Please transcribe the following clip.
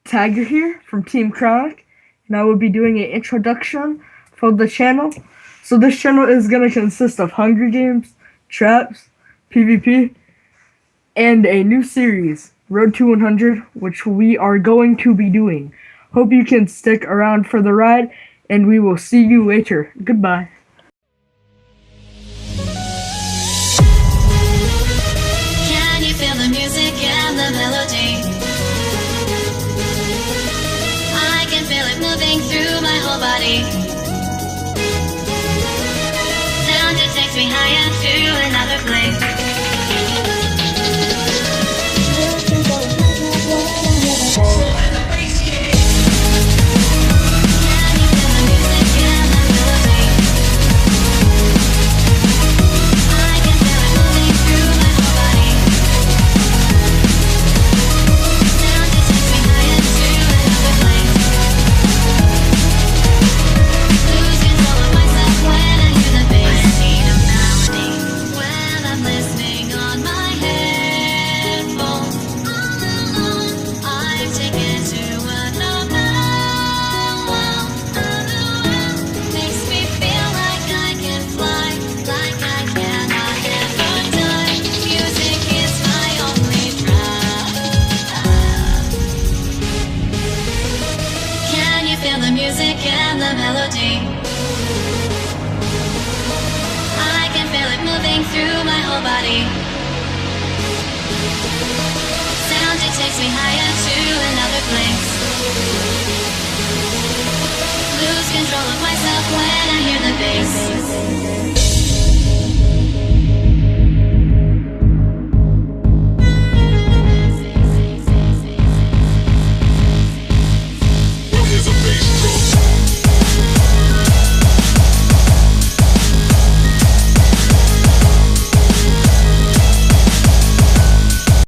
Tiger here from Team Chronic, and I will be doing an introduction for the channel. So this channel is going to consist of Hunger Games, Traps, PvP, and a new series, Road to 100, which we are going to be doing. Hope you can stick around for the ride, and we will see you later. Goodbye. Can you feel the music and the melody? I can feel it moving through my whole body. Sound, it takes me higher to another place. Feel the music and the melody. I can feel it moving through my whole body. Sound, it takes me higher to